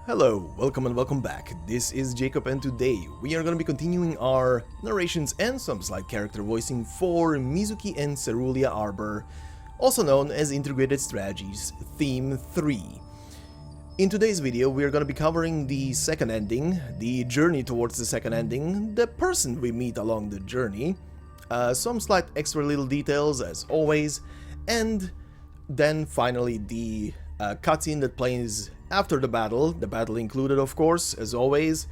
Hello, welcome and welcome back. This is Jacob and today we are going to be continuing our narrations and some slight character voicing for Mizuki and Cerulean Arbor, also known as Integrated Strategies Theme 3. In today's video we are going to be covering the second ending, the journey towards the second ending, the person we meet along the journey, some slight extra little details as always, and then finally the cutscene that plays after the battle included of course, as always,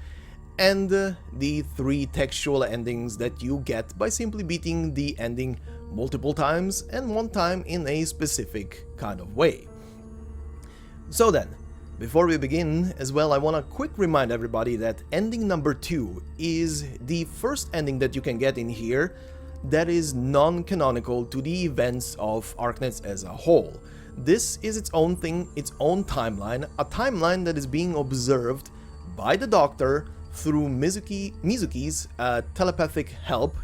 and the 3 textual endings that you get by simply beating the ending multiple times and one time in a specific kind of way. So then, before we begin as well, I want to quick remind everybody that ending number 2 is the first ending that you can get in here that is non-canonical to the events of Arknights as a whole. This is its own thing, its own timeline, a timeline that is being observed by the Doctor through Mizuki's telepathic help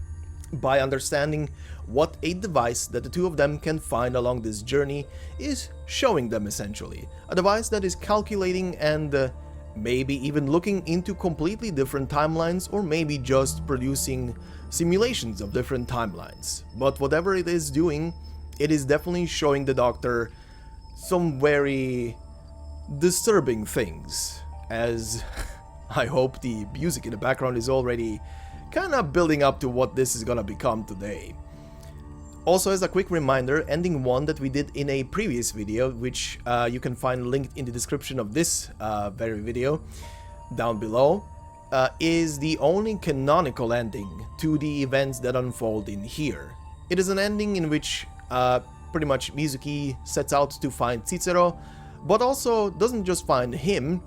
by understanding what a device that the two of them can find along this journey is showing them essentially. A device that is calculating and maybe even looking into completely different timelines, or maybe just producing simulations of different timelines. But whatever it is doing, it is definitely showing the Doctor some very disturbing things, as I hope the music in the background is already kinda building up to what this is gonna become today. Also, as a quick reminder, ending 1 that we did in a previous video, which you can find linked in the description of this very video down below, is the only canonical ending to the events that unfold in here. It is an ending in which pretty much Mizuki sets out to find Cicero, but also doesn't just find him,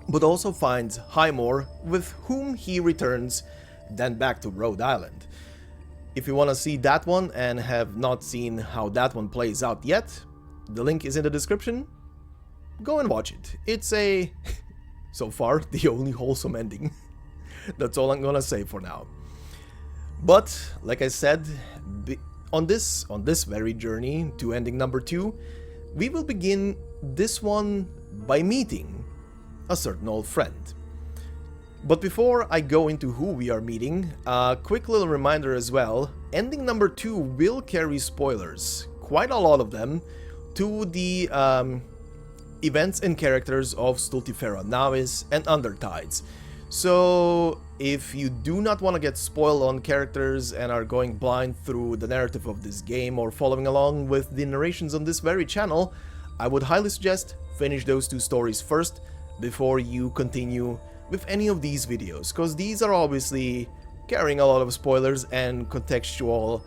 but also finds Highmore, with whom he returns then back to Rhode Island. If you want to see that one and have not seen how that one plays out yet, the link is in the description. Go and watch it. It's a, so far, the only wholesome ending. That's all I'm gonna say for now. But, like I said, on this very journey to ending number 2, we will begin this one by meeting a certain old friend. But before I go into who we are meeting, a quick little reminder as well, ending number 2 will carry spoilers, quite a lot of them, to the events and characters of Stultifera Navis and Undertides. So if you do not want to get spoiled on characters and are going blind through the narrative of this game or following along with the narrations on this very channel, I would highly suggest finish those 2 stories first before you continue with any of these videos, because these are obviously carrying a lot of spoilers and contextual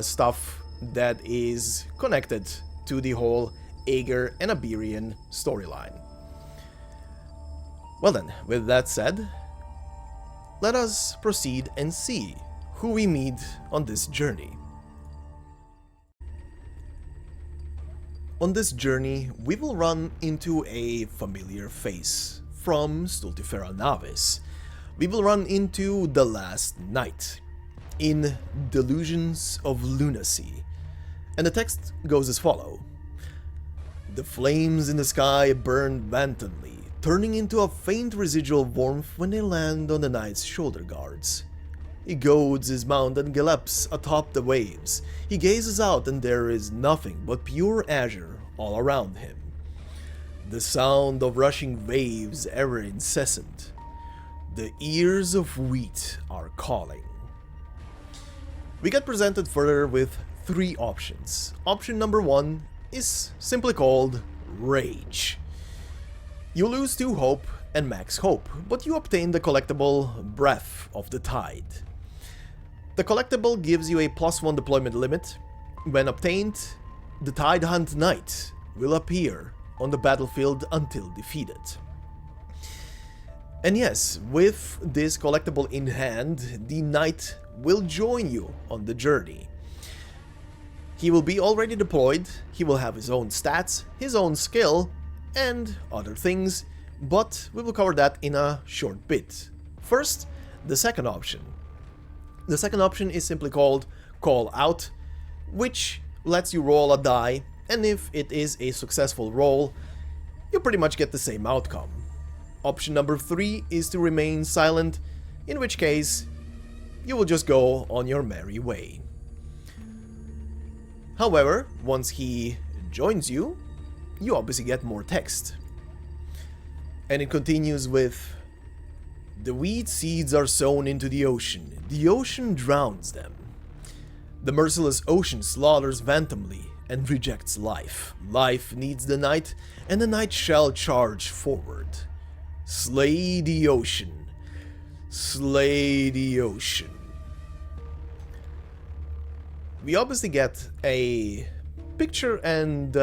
stuff that is connected to the whole Aegir and Iberian storyline. Well then, with that said, let us proceed and see who we meet on this journey. On this journey, we will run into a familiar face from Stultifera Navis. We will run into the last night in Delusions of Lunacy. And the text goes as follows. The flames in the sky burn wantonly, turning into a faint residual warmth when they land on the knight's shoulder guards. He goads his mount and gallops atop the waves. He gazes out and there is nothing but pure azure all around him. The sound of rushing waves ever incessant. The ears of wheat are calling. We get presented further with 3 options. Option number 1 is simply called Rage. You lose 2 hope and max hope, but you obtain the collectible Breath of the Tide. The collectible gives you a +1 deployment limit. When obtained, the Tide Hunt Knight will appear on the battlefield until defeated. And yes, with this collectible in hand, the Knight will join you on the journey. He will be already deployed, he will have his own stats, his own skill, and other things, but we will cover that in a short bit. First, the second option. The second option is simply called Call Out, which lets you roll a die, and if it is a successful roll, you pretty much get the same outcome. Option number 3 is to remain silent, in which case you will just go on your merry way. However, once he joins you, you obviously get more text. And it continues with, "The weed seeds are sown into the ocean drowns them. The merciless ocean slaughters vantumly and rejects life. Life needs the night, and the night shall charge forward. Slay the ocean, slay the ocean." We obviously get a picture and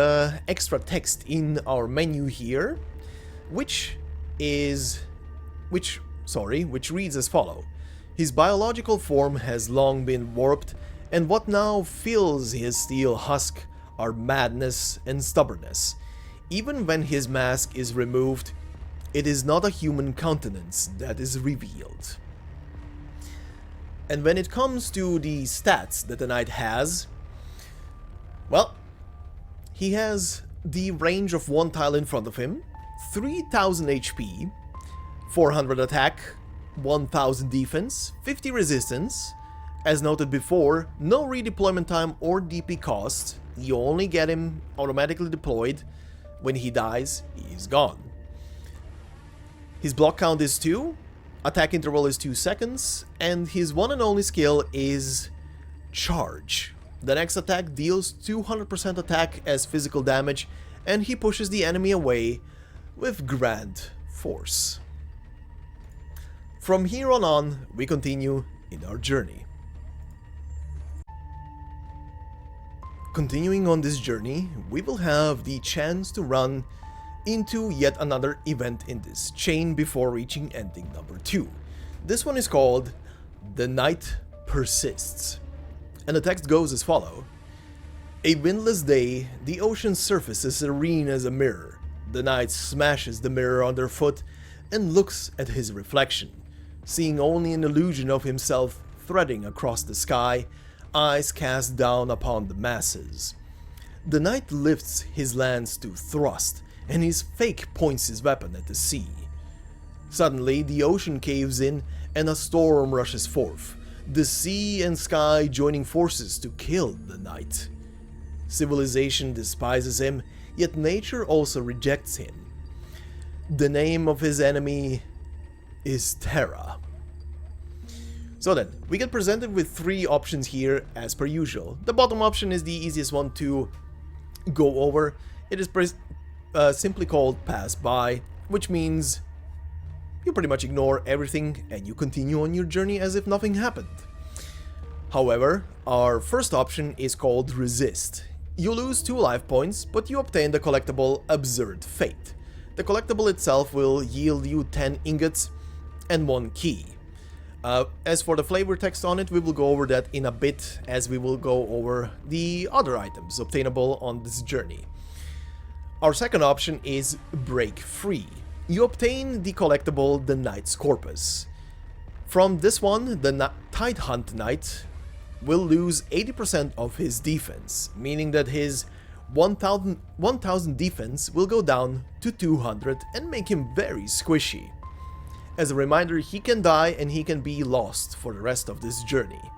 extra text in our menu here, which reads as follow. "His biological form has long been warped, and what now fills his steel husk are madness and stubbornness. Even when his mask is removed, it is not a human countenance that is revealed." And when it comes to the stats that the knight has, well, he has the range of one tile in front of him, 3000 HP, 400 attack, 1000 defense, 50 resistance. As noted before, no redeployment time or DP cost. You only get him automatically deployed. When he dies, he's gone. His block count is 2, attack interval is 2 seconds, and his one and only skill is Charge. The next attack deals 200% attack as physical damage, and he pushes the enemy away with grand force. From here on, we continue in our journey. Continuing on this journey, we will have the chance to run into yet another event in this chain before reaching ending number 2. This one is called "The Night Persists," and the text goes as follow. "A windless day, the ocean's surface is serene as a mirror. The knight smashes the mirror underfoot and looks at his reflection, seeing only an illusion of himself threading across the sky, eyes cast down upon the masses. The knight lifts his lance to thrust, and his fake points his weapon at the sea. Suddenly, the ocean caves in and a storm rushes forth, the sea and sky joining forces to kill the knight. Civilization despises him, yet nature also rejects him. The name of his enemy is Terra." So then, we get presented with 3 options here as per usual. The bottom option is the easiest one to go over. It is simply called Pass By, which means you pretty much ignore everything and you continue on your journey as if nothing happened. However, our first option is called Resist. You lose 2 life points, but you obtain the collectible Absurd Fate. The collectible itself will yield you 10 ingots and 1 key. As for the flavor text on it, we will go over that in a bit as we will go over the other items obtainable on this journey. Our second option is Break Free. You obtain the collectible The Knight's Corpus. From this one, the Tidehunt Knight will lose 80% of his defense, meaning that his 1000 defense will go down to 200 and make him very squishy. As a reminder, he can die and he can be lost for the rest of this journey.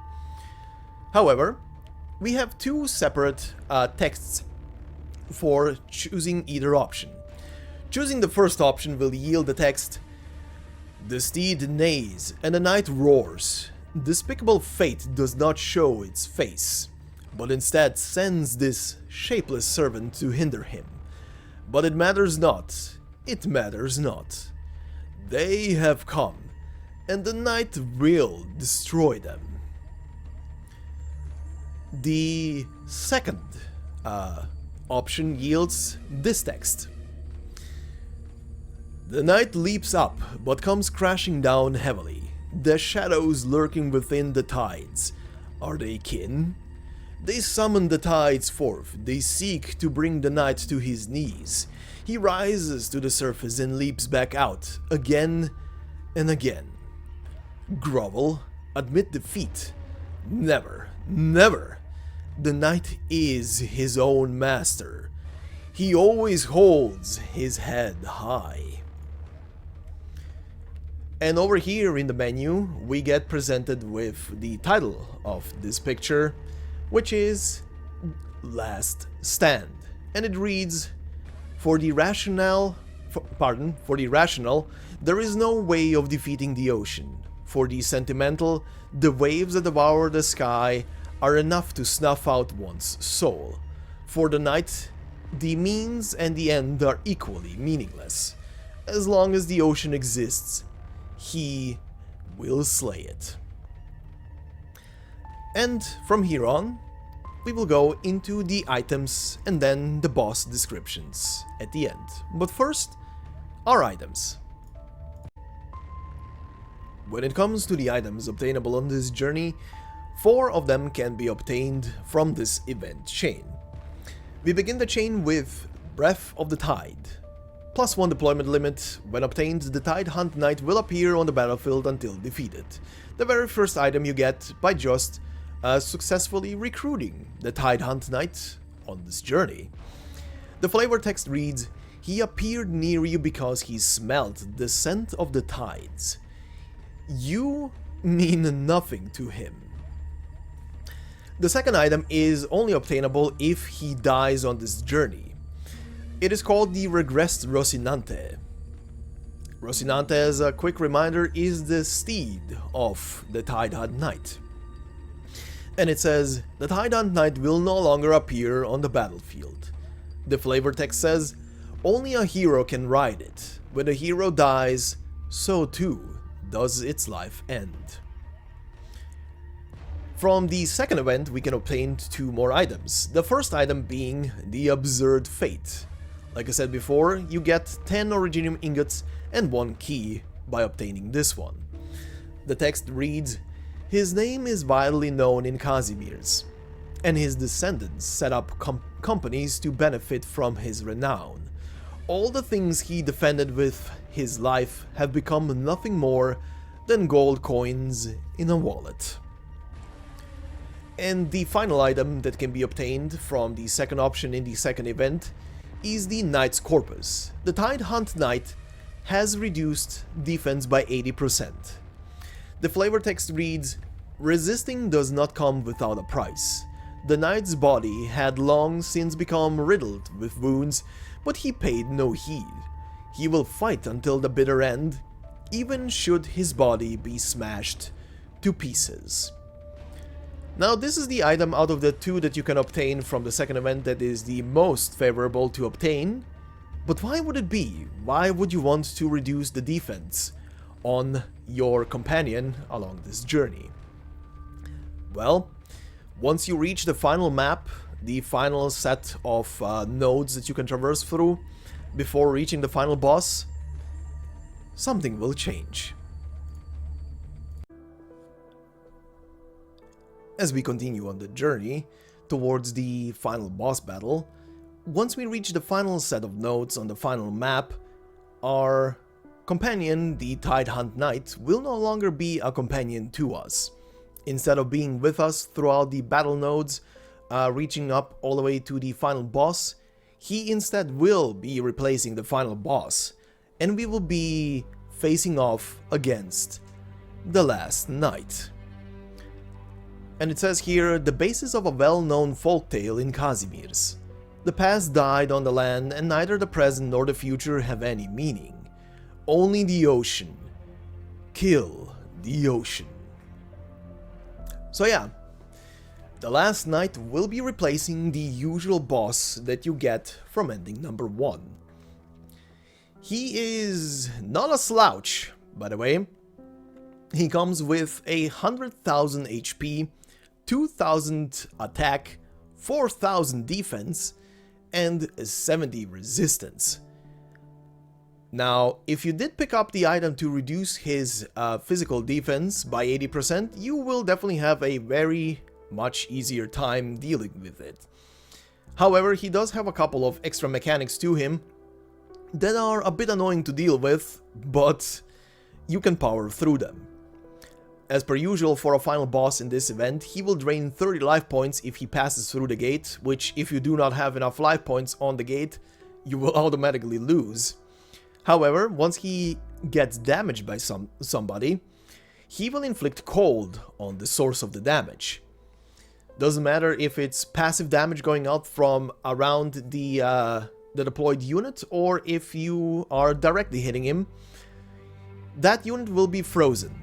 However, we have 2 separate texts for choosing either option. Choosing the first option will yield the text, "The steed neighs and the knight roars. Despicable fate does not show its face, but instead sends this shapeless servant to hinder him. But it matters not, it matters not. They have come, and the night will destroy them." The second option yields this text. "The night leaps up, but comes crashing down heavily. The shadows lurking within the tides. Are they kin? They summon the tides forth, they seek to bring the knight to his knees. He rises to the surface and leaps back out, again and again. Grovel, admit defeat. Never, never. The knight is his own master. He always holds his head high." And over here in the menu, we get presented with the title of this picture, which is Last Stand. And it reads, for the rational, there is no way of defeating the ocean. For the sentimental, the waves that devour the sky are enough to snuff out one's soul. For the night, the means and the end are equally meaningless. As long as the ocean exists, he will slay it. And from here on, we will go into the items and then the boss descriptions at the end. But first, our items. When it comes to the items obtainable on this journey, 4 of them can be obtained from this event chain. We begin the chain with Breath of the Tide. +1 deployment limit. When obtained, the Tide Hunt Knight will appear on the battlefield until defeated. The very first item you get by just successfully recruiting the Tide Hunt Knight on this journey. The flavor text reads, he appeared near you because he smelt the scent of the tides. You mean nothing to him. The second item is only obtainable if he dies on this journey. It is called the Regressed Rocinante. Rocinante, as a quick reminder, is the steed of the Tide Hunt Knight. And it says, the Tide Hunt Knight will no longer appear on the battlefield. The flavor text says, only a hero can ride it. When a hero dies, so too does its life end. From the second event, we can obtain 2 more items. The first item being the Absurd Fate. Like I said before, you get 10 Originium ingots and 1 key by obtaining this one. The text reads, his name is widely known in Casimir's, and his descendants set up companies to benefit from his renown. All the things he defended with his life have become nothing more than gold coins in a wallet. And the final item that can be obtained from the second option in the second event is the Knight's Corpus. The Tide Hunt Knight has reduced defense by 80%. The flavor text reads, resisting does not come without a price. The knight's body had long since become riddled with wounds, but he paid no heed. He will fight until the bitter end, even should his body be smashed to pieces. Now this is the item out of the 2 that you can obtain from the second event that is the most favorable to obtain. But why would it be? Why would you want to reduce the defense on your companion along this journey? Well, once you reach the final map, the final set of nodes that you can traverse through before reaching the final boss, something will change. As we continue on the journey towards the final boss battle, once we reach the final set of nodes on the final map, our companion, the Tide Hunt Knight, will no longer be a companion to us. Instead of being with us throughout the battle nodes, reaching up all the way to the final boss, he instead will be replacing the final boss, and we will be facing off against the Last Knight. And it says here, the basis of a well-known folktale in Casimir's. The past died on the land, and neither the present nor the future have any meaning. Only the ocean. Kill the ocean. So yeah, the Last Knight will be replacing the usual boss that you get from ending number 1. He is not a slouch, by the way. He comes with 100,000 HP, 2,000 attack, 4,000 defense, and 70 resistance. Now, if you did pick up the item to reduce his physical defense by 80%, you will definitely have a very much easier time dealing with it. However, he does have a couple of extra mechanics to him that are a bit annoying to deal with, but you can power through them. As per usual for a final boss in this event, he will drain 30 life points if he passes through the gate, which if you do not have enough life points on the gate, you will automatically lose. However, once he gets damaged by somebody, he will inflict cold on the source of the damage. Doesn't matter if it's passive damage going out from around the deployed unit, or if you are directly hitting him, that unit will be frozen.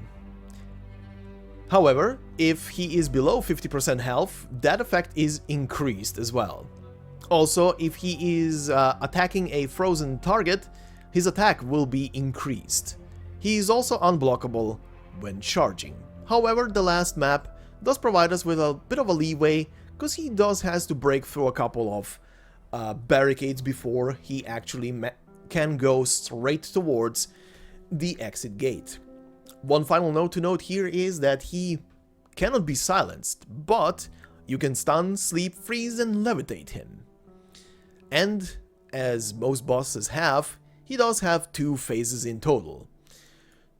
However, if he is below 50% health, that effect is increased as well. Also, if he is attacking a frozen target, his attack will be increased. He is also unblockable when charging. However, the last map does provide us with a bit of a leeway, because he has to break through a couple of barricades before he actually can go straight towards the exit gate. One final note to note here is that he cannot be silenced, but you can stun, sleep, freeze, and levitate him. And as most bosses have, he does have 2 phases in total.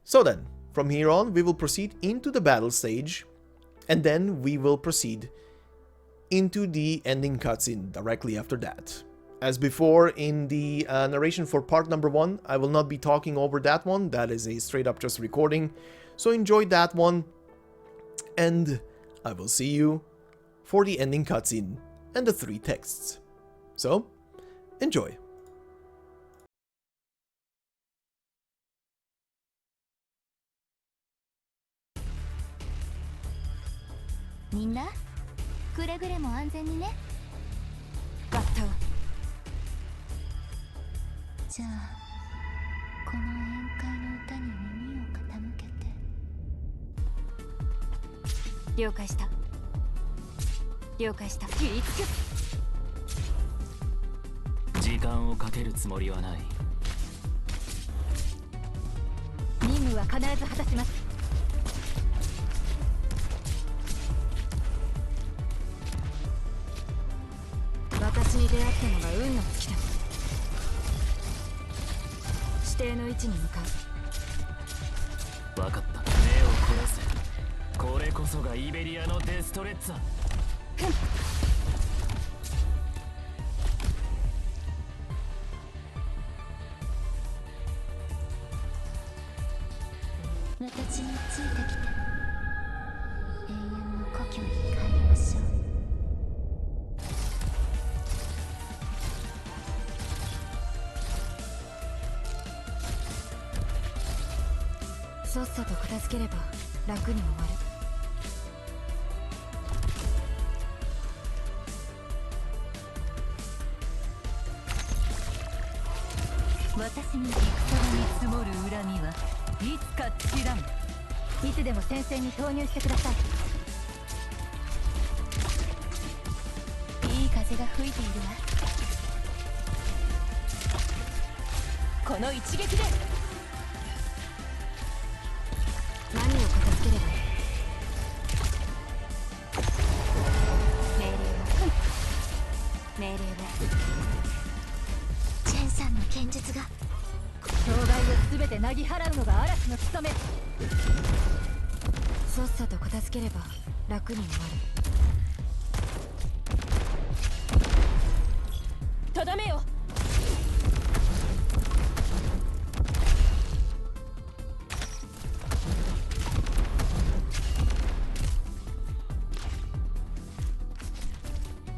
So then, from here on, we will proceed into the battle stage, and then we will proceed into the ending cutscene directly after that. As before in the narration for part number 1, I will not be talking over that one. That is a straight up just recording, so enjoy that one, and I will see you for the ending cutscene and the 3 texts. So, enjoy. みんなくれぐれも安全にね。バッタじゃあこの宴会の歌に耳を傾けて。了解した。了解した。気ぃつけ。時間をかけるつもりはない。任務は必ず果たします。私に出会ったのが運の尽きだ。指定の位置に向かう。分かった。目を凝らせ。これこそがイベリアのデストレッツァ。私についてきて。永遠の故郷に帰りましょう。さっさと片付ければ楽に終わる。私に戦に積もる恨みはいつか尽きらん。いつでも戦線に投入してください。いい風が吹いているわ。この一撃で何を片付ければいい。命令をチェンさんの剣術が障害を全てなぎ払うのが嵐の務め。さっさと片付ければ楽に終わる。とどめよ。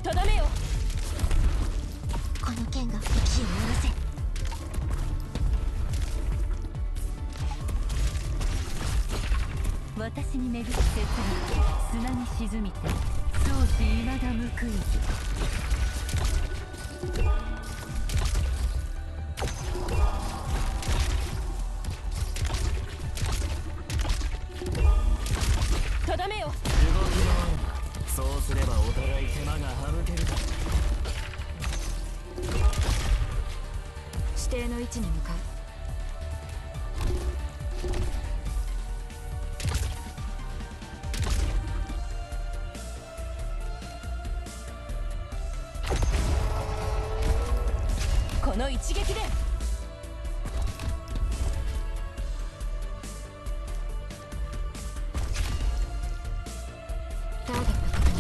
とどめよ。この剣が敵を追わせ。私に巡って過ぎ砂に沈みて相思未だ報いず。とどめよ。動き回る。そうすればお互い手間が省ける。指定の位置に向かう。この一撃でターゲット確認。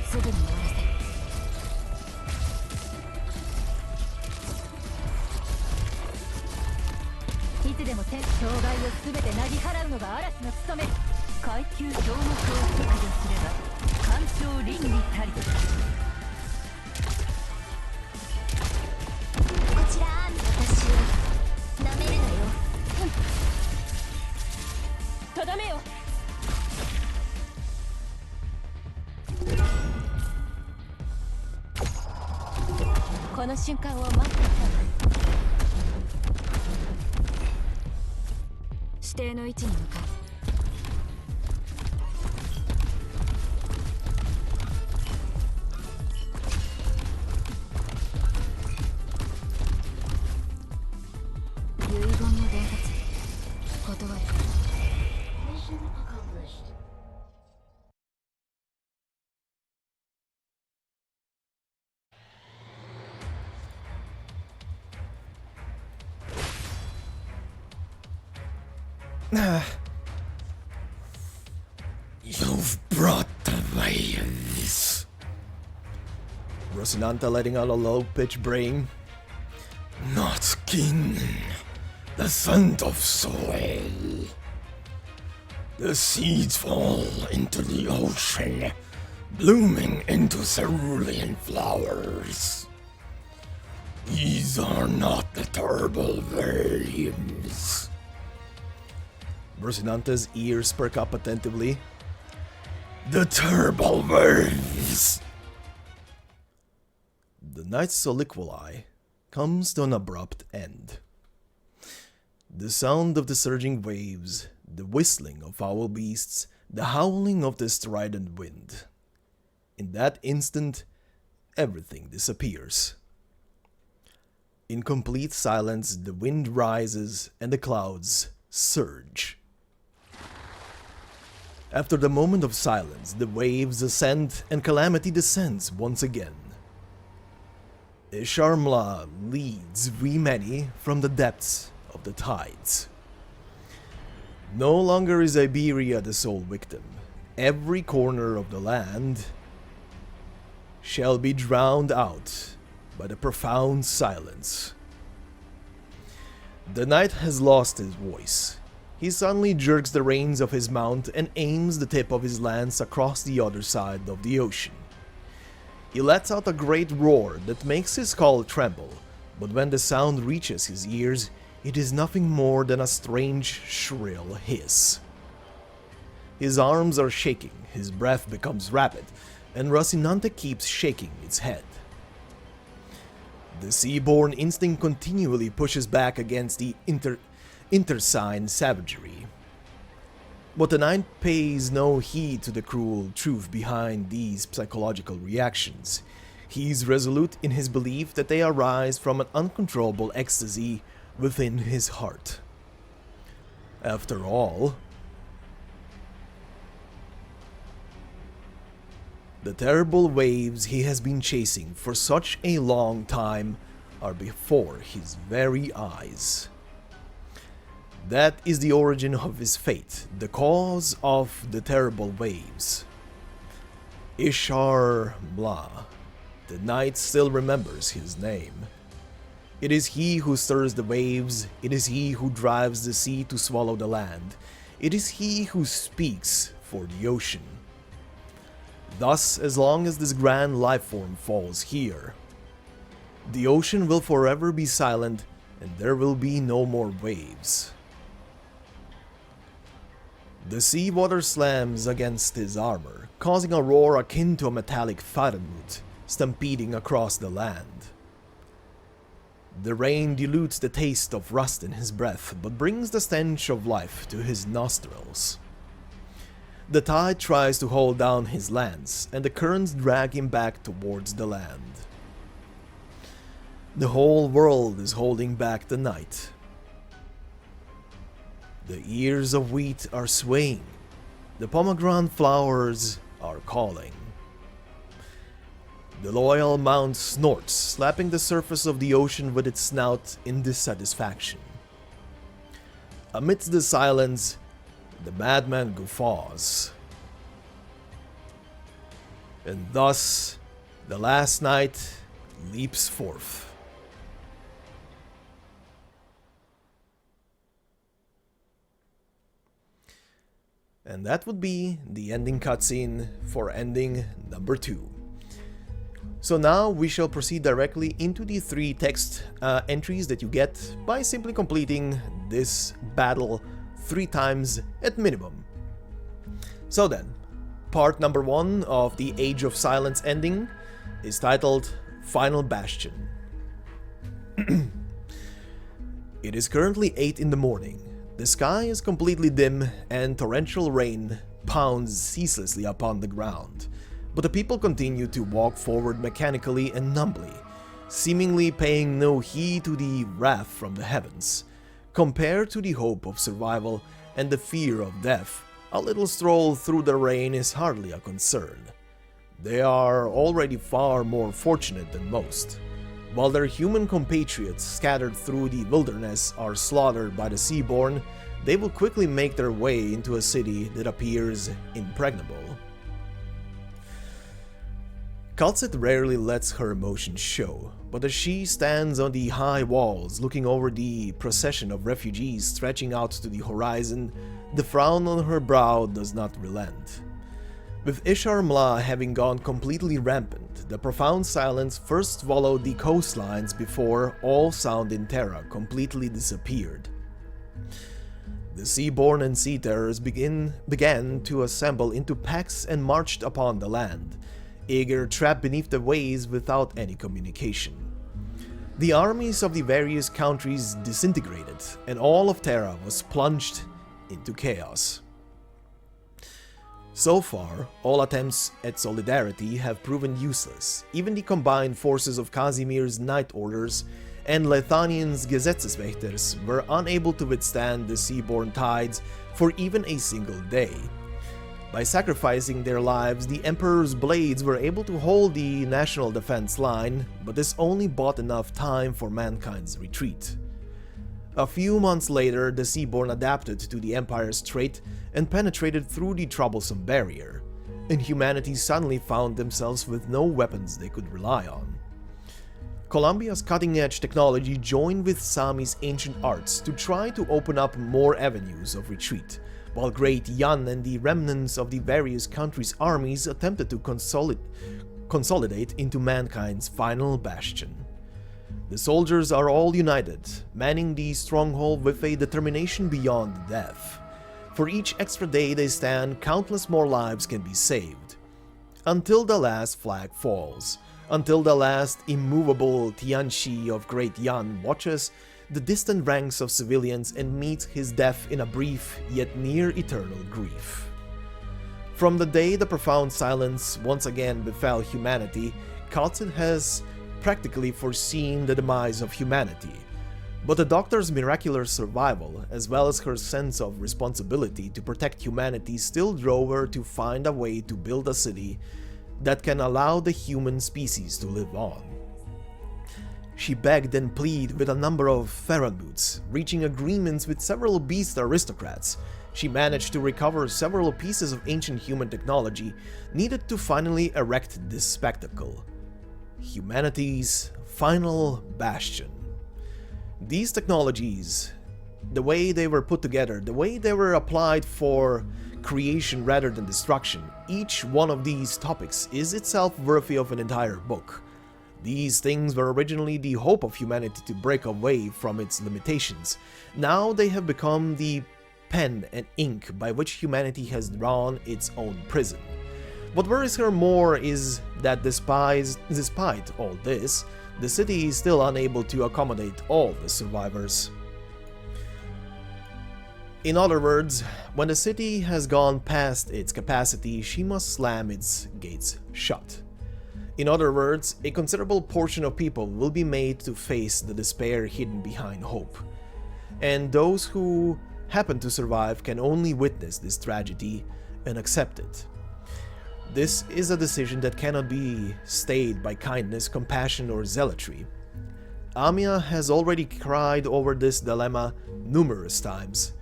すぐに終わらせ。いつてでも障害を全てなぎ払うのが嵐の務め。階級標目を削除すれば干渉倫理たり。こちら私を舐めるのよ。とどめよ。この瞬間を待っていた。指定の位置に向かう。遺言の伝達断る。You've brought the waves. Rosinante letting out a low-pitched braying. Not kin, the scent of soil. The seeds fall into the ocean, blooming into cerulean flowers. These are not the terrible waves. Rosinante's ears perk up attentively. The terrible waves! The night's soliloquy comes to an abrupt end. The sound of the surging waves, the whistling of foul beasts, the howling of the strident wind. In that instant, everything disappears. In complete silence, the wind rises and the clouds surge. After the moment of silence, the waves ascend and calamity descends once again. Ishar'mla leads we many from the depths of the tides. No longer is Iberia the sole victim. Every corner of the land shall be drowned out by the profound silence. The knight has lost his voice. He suddenly jerks the reins of his mount and aims the tip of his lance across the other side of the ocean. He lets out a great roar that makes his skull tremble, but when the sound reaches his ears, it is nothing more than a strange, shrill hiss. His arms are shaking, his breath becomes rapid, and Rosinante keeps shaking its head. The sea-born instinct continually pushes back against the intersign savagery. But the knight pays no heed to the cruel truth behind these psychological reactions. He is resolute in his belief that they arise from an uncontrollable ecstasy within his heart. After all, the terrible waves he has been chasing for such a long time are before his very eyes. That is the origin of his fate, the cause of the terrible waves. Ishar'mla. The knight still remembers his name. It is he who stirs the waves, it is he who drives the sea to swallow the land, it is he who speaks for the ocean. Thus, as long as this grand lifeform falls here, the ocean will forever be silent and there will be no more waves. The seawater slams against his armor, causing a roar akin to a metallic faramut stampeding across the land. The rain dilutes the taste of rust in his breath, but brings the stench of life to his nostrils. The tide tries to hold down his lance, and the currents drag him back towards the land. The whole world is holding back the night. The ears of wheat are swaying. The pomegranate flowers are calling. The loyal mount snorts, slapping the surface of the ocean with its snout in dissatisfaction. Amidst the silence, the madman guffaws. And thus, the last night leaps forth. And that would be the ending cutscene for ending number 2. So now we shall proceed directly into the 3 text entries that you get by simply completing this battle 3 times at minimum. So then, part number 1 of the Age of Silence ending is titled Final Bastion. It is currently 8 in the morning. The sky is completely dim and torrential rain pounds ceaselessly upon the ground. But the people continue to walk forward mechanically and numbly, seemingly paying no heed to the wrath from the heavens. Compared to the hope of survival and the fear of death, a little stroll through the rain is hardly a concern. They are already far more fortunate than most. While their human compatriots scattered through the wilderness are slaughtered by the seaborn, they will quickly make their way into a city that appears impregnable. Kal'tsit rarely lets her emotions show, but as she stands on the high walls looking over the procession of refugees stretching out to the horizon, the frown on her brow does not relent. With ishar'mla having gone completely rampant, the profound silence first swallowed the coastlines before all sound in Terra completely disappeared. The seaborn and sea-terrors began to assemble into packs and marched upon the land, eager trapped beneath the waves without any communication. The armies of the various countries disintegrated, and all of Terra was plunged into chaos. So far, all attempts at solidarity have proven useless. Even the combined forces of Casimir's Night Orders and Lethanian's Gesetzeswächters were unable to withstand the seaborne tides for even a single day. By sacrificing their lives, the Emperor's blades were able to hold the national defense line, but this only bought enough time for mankind's retreat. A few months later, the Seaborn adapted to the Empire's trait and penetrated through the troublesome barrier, and humanity suddenly found themselves with no weapons they could rely on. Columbia's cutting-edge technology joined with Sami's ancient arts to try to open up more avenues of retreat, while Great Yan and the remnants of the various countries' armies attempted to consolidate into mankind's final bastion. The soldiers are all united, manning the stronghold with a determination beyond death. For each extra day they stand, countless more lives can be saved. Until the last flag falls, until the last immovable Tianchi of Great Yan watches the distant ranks of civilians and meets his death in a brief yet near eternal grief. From the day the profound silence once again befell humanity, Kal'tsit has practically foreseen the demise of humanity, but the Doctor's miraculous survival, as well as her sense of responsibility to protect humanity, still drove her to find a way to build a city that can allow the human species to live on. She begged and pleaded with a number of Pharaohs, reaching agreements with several beast aristocrats. She managed to recover several pieces of ancient human technology needed to finally erect this spectacle. Humanity's final bastion. These technologies, the way they were put together, the way they were applied for creation rather than destruction, each one of these topics is itself worthy of an entire book. These things were originally the hope of humanity to break away from its limitations. Now they have become the pen and ink by which humanity has drawn its own prison. What worries her more is that despite all this, the city is still unable to accommodate all the survivors. In other words, when the city has gone past its capacity, she must slam its gates shut. In other words, a considerable portion of people will be made to face the despair hidden behind hope. And those who happen to survive can only witness this tragedy and accept it. This is a decision that cannot be stayed by kindness, compassion, or zealotry. Amiya has already cried over this dilemma numerous times.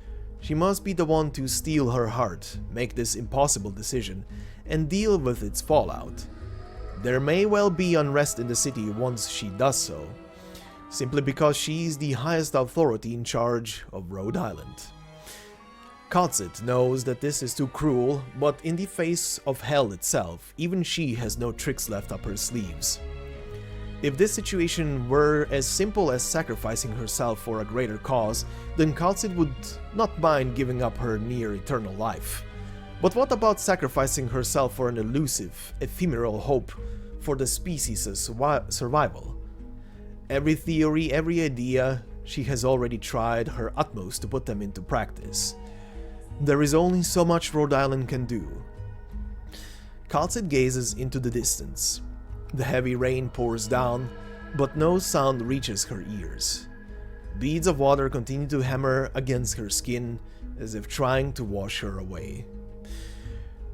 She must be the one to steel her heart, make this impossible decision, and deal with its fallout. There may well be unrest in the city once she does so, simply because she is the highest authority in charge of Rhode Island. Kal'tsit knows that this is too cruel, but in the face of hell itself, even she has no tricks left up her sleeves. If this situation were as simple as sacrificing herself for a greater cause, then Kal'tsit would not mind giving up her near-eternal life. But what about sacrificing herself for an elusive, ephemeral hope for the species' survival? Every theory, every idea, she has already tried her utmost to put them into practice. There is only so much Rhode Island can do. Kal'tsit gazes into the distance. The heavy rain pours down, but no sound reaches her ears. Beads of water continue to hammer against her skin, as if trying to wash her away.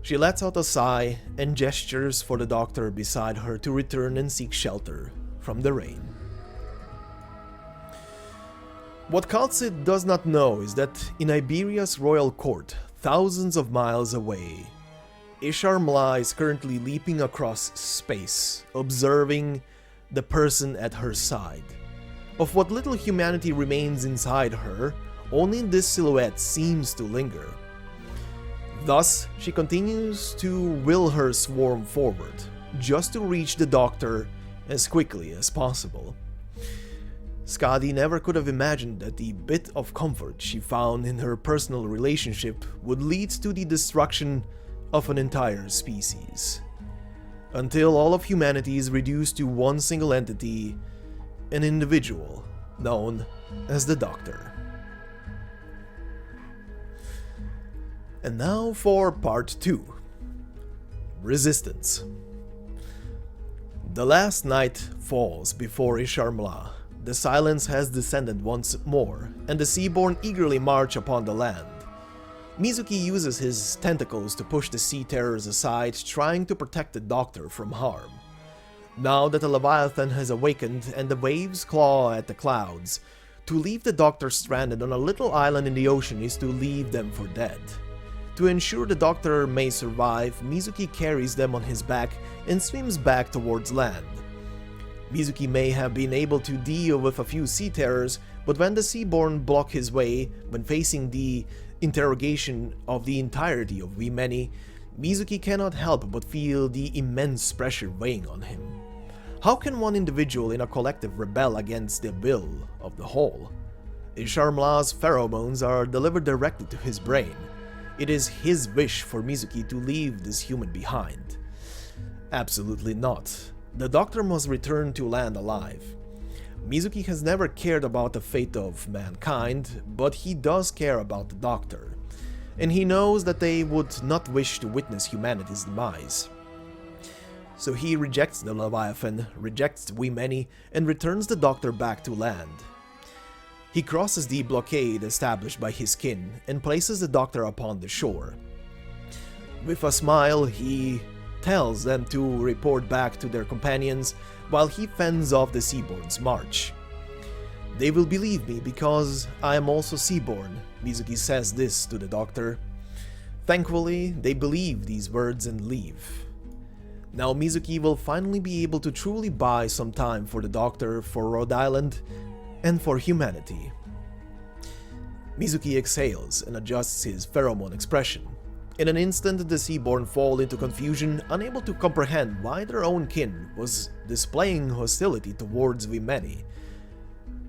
She lets out a sigh and gestures for the doctor beside her to return and seek shelter from the rain. What Kal'tsit does not know is that in Iberia's royal court, thousands of miles away, ishar'mla is currently leaping across space, observing the person at her side. Of what little humanity remains inside her, only this silhouette seems to linger. Thus, she continues to will her swarm forward, just to reach the doctor as quickly as possible. Skadi never could have imagined that the bit of comfort she found in her personal relationship would lead to the destruction of an entire species. Until all of humanity is reduced to one single entity, an individual known as the Doctor. And now for part 2. Resistance. The last night falls before ishar'mla. The silence has descended once more, and the Seaborn eagerly march upon the land. Mizuki uses his tentacles to push the sea terrors aside, trying to protect the Doctor from harm. Now that the Leviathan has awakened and the waves claw at the clouds, to leave the Doctor stranded on a little island in the ocean is to leave them for dead. To ensure the Doctor may survive, Mizuki carries them on his back and swims back towards land. Mizuki may have been able to deal with a few sea terrors, but when the Seaborn block his way, when facing the interrogation of the entirety of We Many, Mizuki cannot help but feel the immense pressure weighing on him. How can one individual in a collective rebel against the will of the whole? ishar'mla's pheromones are delivered directly to his brain. It is his wish for Mizuki to leave this human behind. Absolutely not. The Doctor must return to land alive. Mizuki has never cared about the fate of mankind, but he does care about the Doctor. And he knows that they would not wish to witness humanity's demise. So he rejects the Leviathan, rejects We Many, and returns the Doctor back to land. He crosses the blockade established by his kin and places the Doctor upon the shore. With a smile, he tells them to report back to their companions while he fends off the Seaborn's march. They will believe me because I am also Seaborn, Mizuki says this to the Doctor. Thankfully, they believe these words and leave. Now Mizuki will finally be able to truly buy some time for the Doctor, for Rhode Island, and for humanity. Mizuki exhales and adjusts his pheromone expression. In an instant, the Seaborn fall into confusion, unable to comprehend why their own kin was displaying hostility towards We Many.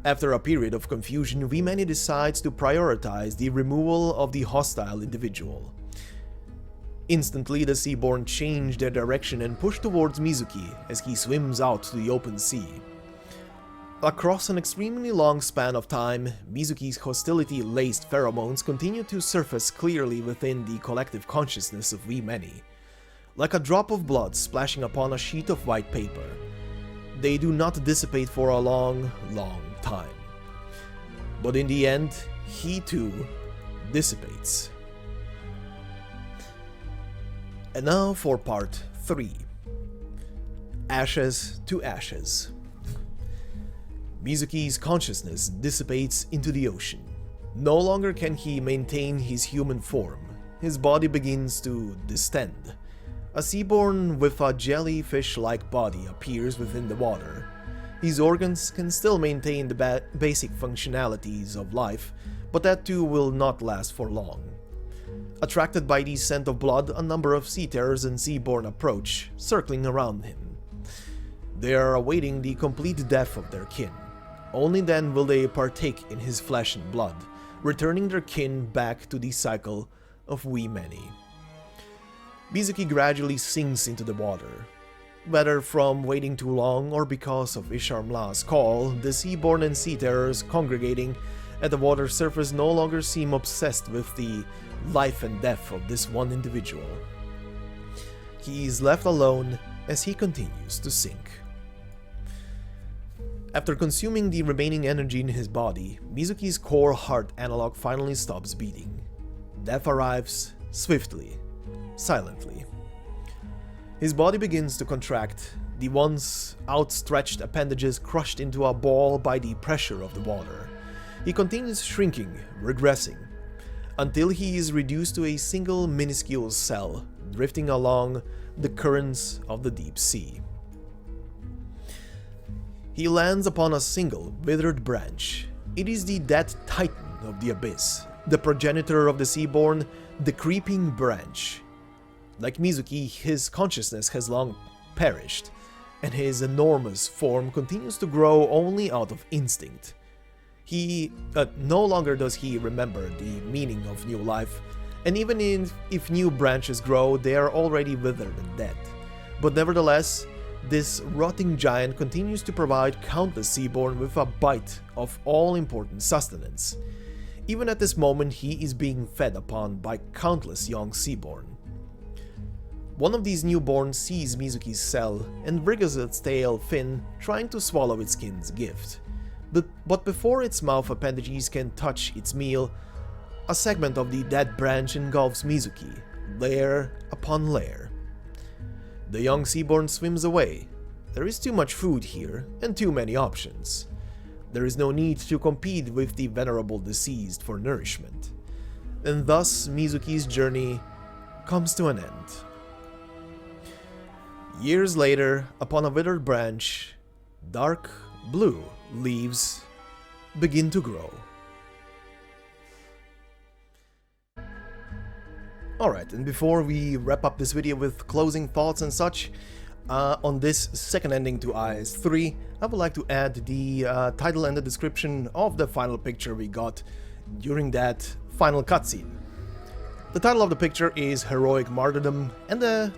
After a period of confusion, We Many decides to prioritize the removal of the hostile individual. Instantly, the Seaborn change their direction and push towards Mizuki as he swims out to the open sea. Across an extremely long span of time, Mizuki's hostility-laced pheromones continue to surface clearly within the collective consciousness of We Many. Like a drop of blood splashing upon a sheet of white paper, they do not dissipate for a long, long time. But in the end, he too dissipates. And now for part 3. Ashes to Ashes. Mizuki's consciousness dissipates into the ocean. No longer can he maintain his human form. His body begins to distend. A Seaborn with a jellyfish-like body appears within the water. His organs can still maintain the basic functionalities of life, but that too will not last for long. Attracted by the scent of blood, a number of sea-terrors and seaborn approach, circling around him. They are awaiting the complete death of their kin. Only then will they partake in his flesh and blood, returning their kin back to the cycle of we many. Mizuki gradually sinks into the water. Whether from waiting too long or because of ishar'mla's call, the seaborn and sea-terrors congregating at the water surface no longer seem obsessed with the life and death of this one individual. He is left alone as he continues to sink. After consuming the remaining energy in his body, Mizuki's core heart analog finally stops beating. Death arrives swiftly, silently. His body begins to contract, the once outstretched appendages crushed into a ball by the pressure of the water. He continues shrinking, regressing, until he is reduced to a single minuscule cell, drifting along the currents of the deep sea. He lands upon a single, withered branch. It is the dead titan of the abyss, the progenitor of the seaborn, the creeping branch. Like Mizuki, his consciousness has long perished, and his enormous form continues to grow only out of instinct. No longer does he remember the meaning of new life, and even if new branches grow, they are already withered and dead. But nevertheless, this rotting giant continues to provide countless seaborn with a bite of all-important sustenance. Even at this moment, he is being fed upon by countless young seaborn. One of these newborn sees Mizuki's cell and wriggles its tail fin, trying to swallow its kin's gift. But before its mouth appendages can touch its meal, a segment of the dead branch engulfs Mizuki, layer upon layer. The young seaborn swims away. There is too much food here, and too many options. There is no need to compete with the venerable deceased for nourishment. And thus Mizuki's journey comes to an end. Years later, upon a withered branch, dark blue leaves begin to grow. Alright, and before we wrap up this video with closing thoughts and such, on this second ending to IS3, I would like to add the title and the description of the final picture we got during that final cutscene. The title of the picture is Heroic Martyrdom, and the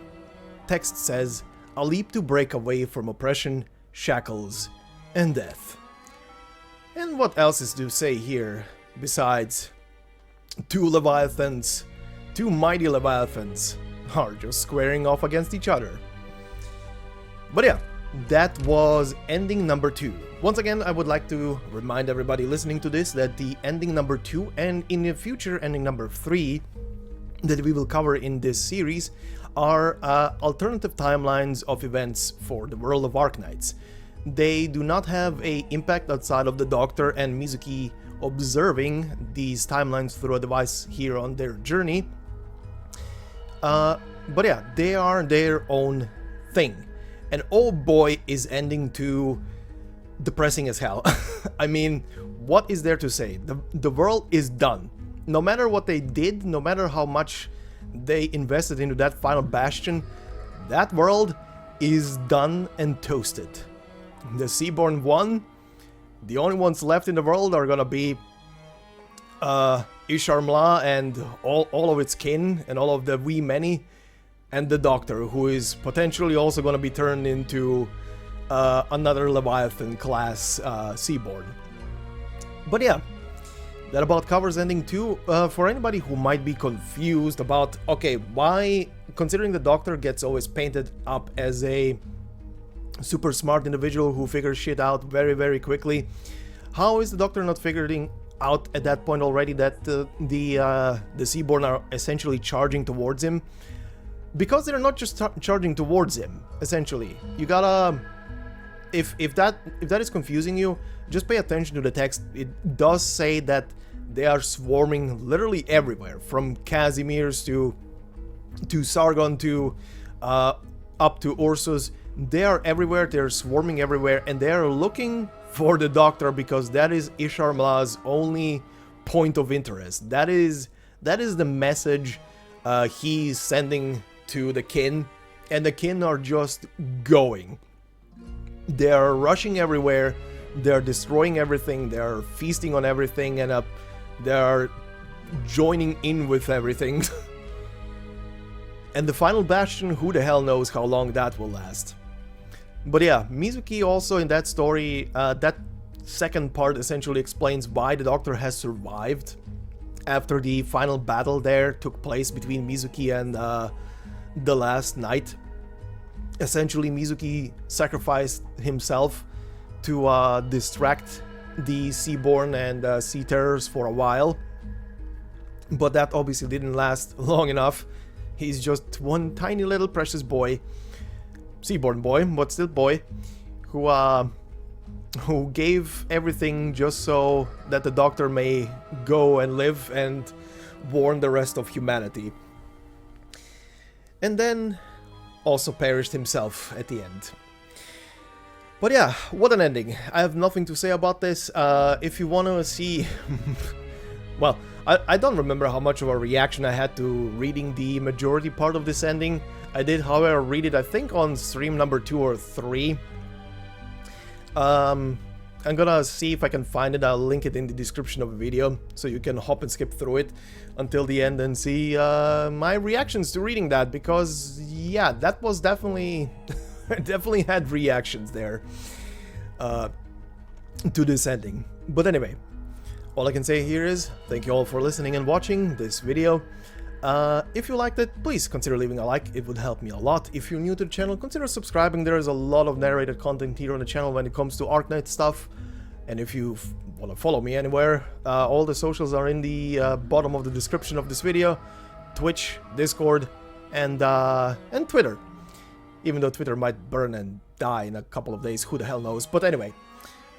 text says, "A leap to break away from oppression, shackles, and death." And what else is to say here, besides two leviathans, two mighty leviathans, are just squaring off against each other. But yeah, that was ending number 2. Once again, I would like to remind everybody listening to this that the ending number 2 and in the future ending number 3 that we will cover in this series are alternative timelines of events for the world of Arknights. They do not have an impact outside of the Doctor and Mizuki observing these timelines through a device here on their journey. But yeah, they are their own thing. And oh boy, is ending 2 depressing as hell. I mean, what is there to say? The world is done. No matter what they did, no matter how much they invested into that final bastion, that world is done and toasted. The Seaborn won. The only ones left in the world are gonna be ishar'mla and all of its kin and all of the wee many, and the Doctor, who is potentially also gonna be turned into another Leviathan class Seaborn. But yeah, that about covers ending 2. For anybody who might be confused about, okay, why, considering the Doctor gets always painted up as a super smart individual who figures shit out very, very quickly, how is the Doctor not figuring out at that point already that the Seaborn are essentially charging towards him? Because they're not just charging towards him, essentially. You gotta... If that is confusing you, just pay attention to the text. It does say that they are swarming literally everywhere, from Casimir's to Sargon to up to Ursus. They are everywhere, they're swarming everywhere, and they are looking for the Doctor because that is ishar'mla's only point of interest. That is That is the message he's sending to the kin, and the kin are just going. They're rushing everywhere, they're destroying everything, they're feasting on everything, and they're joining in with everything. And the final bastion, who the hell knows how long that will last. But yeah, Mizuki also in that story, that second part essentially explains why the Doctor has survived after the final battle there took place between Mizuki and the last knight. Essentially, Mizuki sacrificed himself to distract the Seaborn and Sea Terrors for a while. But that obviously didn't last long enough. He's just one tiny little precious boy, Seaborn boy, but still boy, who gave everything just so that the Doctor may go and live and warn the rest of humanity. And then also perished himself at the end. But yeah, what an ending. I have nothing to say about this. If you want to see... well, I don't remember how much of a reaction I had to reading the majority part of this ending. I did, however, read it, I think, on stream number 2 or 3. I'm gonna see if I can find it. I'll link it in the description of the video, so you can hop and skip through it until the end and see my reactions to reading that, because yeah, that was definitely definitely had reactions there to this ending. But anyway, all I can say here is thank you all for listening and watching this video. If you liked it, please consider leaving a like, it would help me a lot. If you're new to the channel, consider subscribing. There is a lot of narrated content here on the channel when it comes to Arknights stuff. And if you want to follow me anywhere, all the socials are in the bottom of the description of this video. Twitch, Discord, and Twitter. Even though Twitter might burn and die in a couple of days, who the hell knows. But anyway,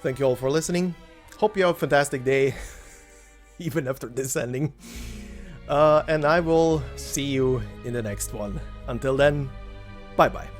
thank you all for listening. Hope you have a fantastic day, even after this ending. And I will see you in the next one. Until then, bye-bye.